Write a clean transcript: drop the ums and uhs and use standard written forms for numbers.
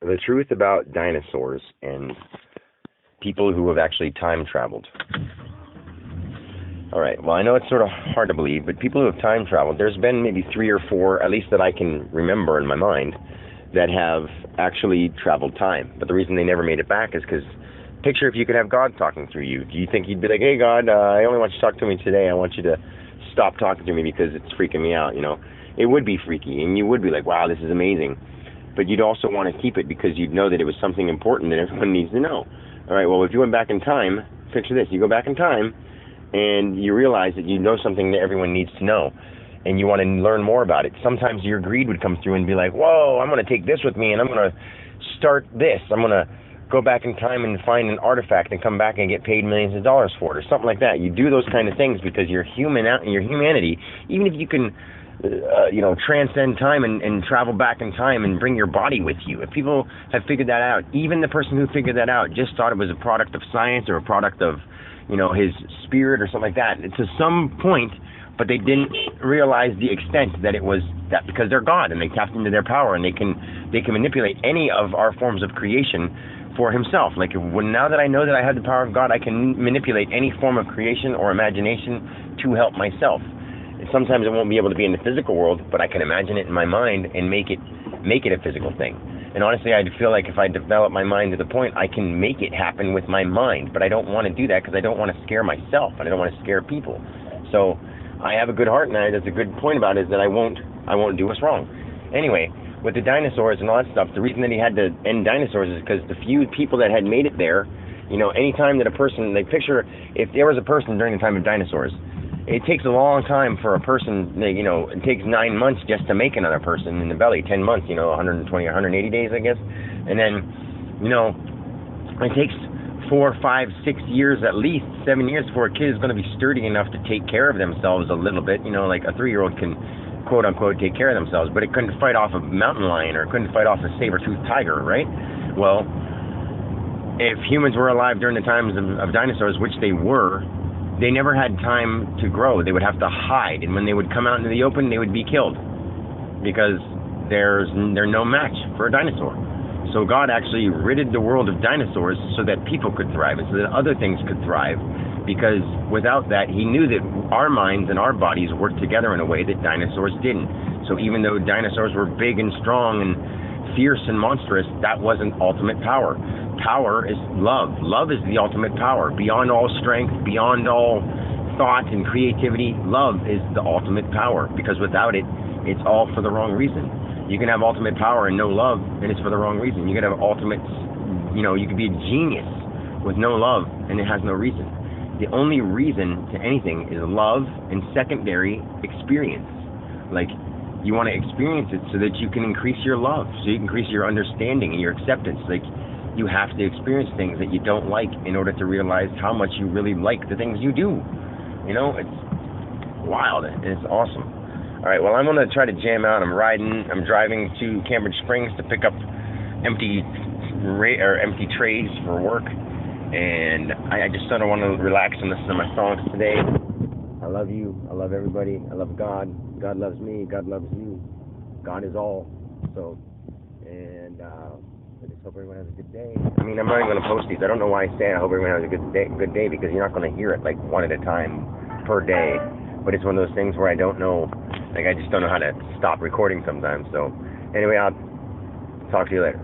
The truth about dinosaurs and people who have actually time traveled. All right, well, I know it's sort of hard to believe, but people who have time traveled, there's been maybe 3 or 4, at least that I can remember in my mind, that have actually traveled time. But the reason they never made it back is because, picture if you could have God talking through you. Do you think you'd be like, hey, God, I only want you to talk to me today. I want you to stop talking to me because it's freaking me out, you know? It would be freaky, and you would be like, wow, this is amazing. But you'd also want to keep it because you'd know that it was something important that everyone needs to know. All right, well, if you went back in time, picture this. You go back in time, and you realize that you know something that everyone needs to know, and you want to learn more about it. Sometimes your greed would come through and be like, whoa, I'm going to take this with me, and I'm going to start this. I'm going to go back in time and find an artifact and come back and get paid millions of dollars for it, or something like that. You do those kind of things because you're human out in your humanity. Even if you can transcend time and travel back in time and bring your body with you. If people have figured that out, even the person who figured that out just thought it was a product of science or a product of, his spirit or something like that. To some point, but they didn't realize the extent that it was that because they're God and they tapped into their power and they can manipulate any of our forms of creation for himself. Like now that I know that I have the power of God, I can manipulate any form of creation or imagination to help myself. Sometimes I won't be able to be in the physical world, but I can imagine it in my mind and make it a physical thing. And honestly, I feel like if I develop my mind to the point, I can make it happen with my mind. But I don't want to do that because I don't want to scare myself and I don't want to scare people. So I have a good heart, and that's a good point about it, is that I won't do what's wrong. Anyway, with the dinosaurs and all that stuff, the reason that he had to end dinosaurs is because the few people that had made it there, anytime that a person, like picture if there was a person during the time of dinosaurs, it takes a long time for a person, it takes 9 months just to make another person in the belly, 10 months, 120, 180 days, I guess. And then, it takes 4, 5, 6 years, at least 7 years before a kid is going to be sturdy enough to take care of themselves a little bit. Like a 3-year-old can, quote unquote, take care of themselves, but it couldn't fight off a mountain lion or couldn't fight off a saber-toothed tiger, right? Well, if humans were alive during the times of dinosaurs, which they were, they never had time to grow. They would have to hide, and when they would come out into the open, they would be killed because they're no match for a dinosaur. So God actually ridded the world of dinosaurs so that people could thrive and so that other things could thrive, because without that, he knew that our minds and our bodies worked together in a way that dinosaurs didn't. So even though dinosaurs were big and strong and fierce and monstrous, that wasn't ultimate power. Power is love. Love is the ultimate power. Beyond all strength, beyond all thought and creativity, love is the ultimate power, because without it, it's all for the wrong reason. You can have ultimate power and no love, and it's for the wrong reason. You can have ultimate, you could be a genius with no love, and it has no reason. The only reason to anything is love and secondary experience. Like, you want to experience it so that you can increase your love, so you can increase your understanding and your acceptance. Like, you have to experience things that you don't like in order to realize how much you really like the things you do. It's wild and it's awesome. All right, well, I'm going to try to jam out. I'm driving to Cambridge Springs to pick up empty trays for work, and I just sort of want to relax and listen to my songs today. I love you. I love everybody. I love God. God loves me. God loves you. God is all. So, and I just hope everyone has a good day. I'm not even going to post these. I don't know why I say I hope everyone has a good day, because you're not going to hear it like one at a time per day. But it's one of those things where I don't know, I just don't know how to stop recording sometimes. So anyway, I'll talk to you later.